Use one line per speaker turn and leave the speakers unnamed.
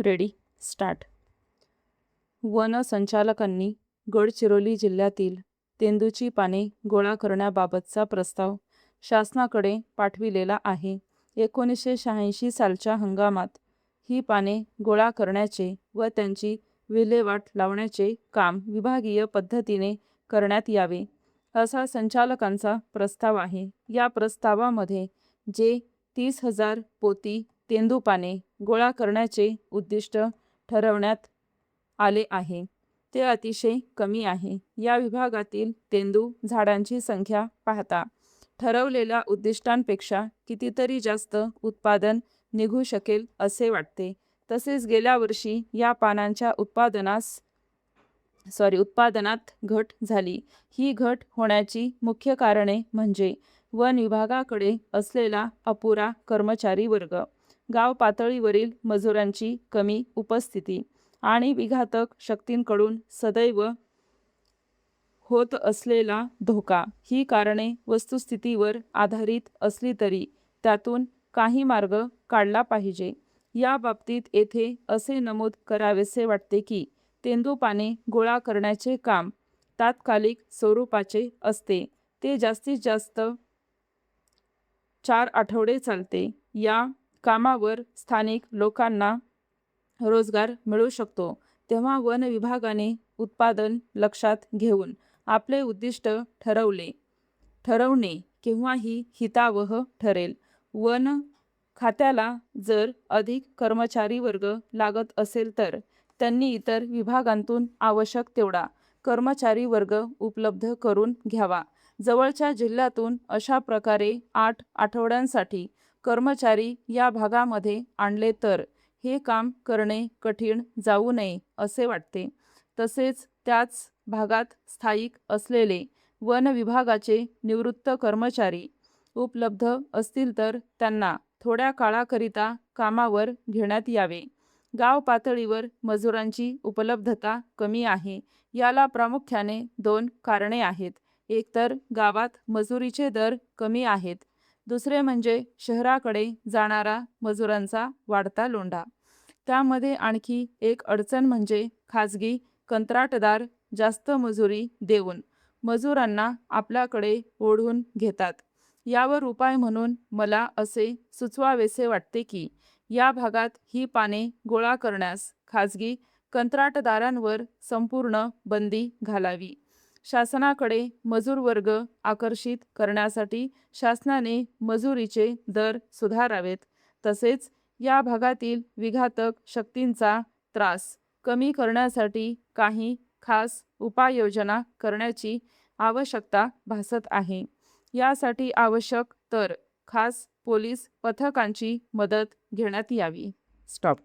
Ready start. One संचालकांनी गडचिरोली जिल्ह्यातील तेंदूची पाने गोळा करण्याबाबतचा प्रस्ताव शासनाकडे पाठविलेला आहे. 1986 सालच्या हंगामात ही पाने गोळा करण्याचे व त्यांची विल्हेवाट लावण्याचे काम विभागीय पद्धतीने करण्यात यावे, असा संचालकांचा प्रस्ताव आहे. या प्रस्तावामध्ये जे 30,000 पोती तेंदूपाने गोळा करण्याचे उद्दिष्ट ठरवण्यात आले आहे, ते अतिशय कमी आहे. या विभागातील तेंदू झाडांची संख्या पाहता ठरवलेल्या उद्दिष्टांपेक्षा कितीतरी जास्त उत्पादन निघू शकेल असे वाटते. तसेच गेल्या वर्षी या पानांच्या उत्पादनात घट झाली. ही घट होण्याची मुख्य कारणे म्हणजे वन विभागाकडे असलेला अपुरा कर्मचारी वर्ग, गाव पातळीवरील मजुरांची कमी उपस्थिती आणि विघातक शक्तींकडून सदैव होत असलेला धोका. ही कारणे वस्तुस्थितीवर आधारित असली तरी त्यातून काही मार्ग काढला पाहिजे. या बाबतीत येथे असे नमूद करावेसे वाटते की तेंदूपाने गोळा करण्याचे काम तात्कालिक स्वरूपाचे असते. ते जास्तीत जास्त 4 आठवडे चालते. या कामावर स्थानिक लोकांना रोजगार मिळू शकतो. तेव्हा वन विभागाने उत्पादन लक्षात घेऊन आपले उद्दिष्ट ठरवणे केव्हाही हितावह ठरेल. वन खात्याला जर अधिक कर्मचारी वर्ग लागत असेल तर त्यांनी इतर विभागांतून आवश्यक तेवढा कर्मचारी वर्ग उपलब्ध करून घ्यावा. जवळच्या जिल्ह्यातून अशा प्रकारे 8 आठवड्यांसाठी कर्मचारी या भागामध्ये आणले तर हे काम करणे कठीण जाऊ नये असे वाटते. तसेच त्याच भागात स्थायिक असलेले वन विभागाचे निवृत्त कर्मचारी उपलब्ध असतील तर त्यांना थोड्या काळाकरिता कामावर घेण्यात यावे. गाव पातळीवर मजुरांची उपलब्धता कमी आहे. याला प्रामुख्याने 2 कारणे आहेत. एक तर गावात मजुरीचे दर कमी आहेत. दुसरे म्हणजे शहराकडे जाणारा मजुरांचा वाढता लोंढा. त्यामध्ये आणखी एक अडचण म्हणजे खाजगी कंत्राटदार जास्त मजुरी देऊन मजुरांना आपल्याकडे ओढून घेतात. यावर उपाय म्हणून मला असे सुचवावेसे वाटते की या भागात ही पाने गोळा करण्यास खाजगी कंत्राटदारांवर संपूर्ण बंदी घालावी. शासनाकडे मजूर वर्ग आकर्षित करण्यासाठी शासनाने मजुरीचे दर सुधारावेत. तसेच या भागातील विघातक शक्तींचा त्रास कमी करण्यासाठी काही खास उपाययोजना करण्याची आवश्यकता भासत आहे. यासाठी आवश्यक तर खास पोलीस पथकांची मदत घेण्यात यावी. स्टॉप.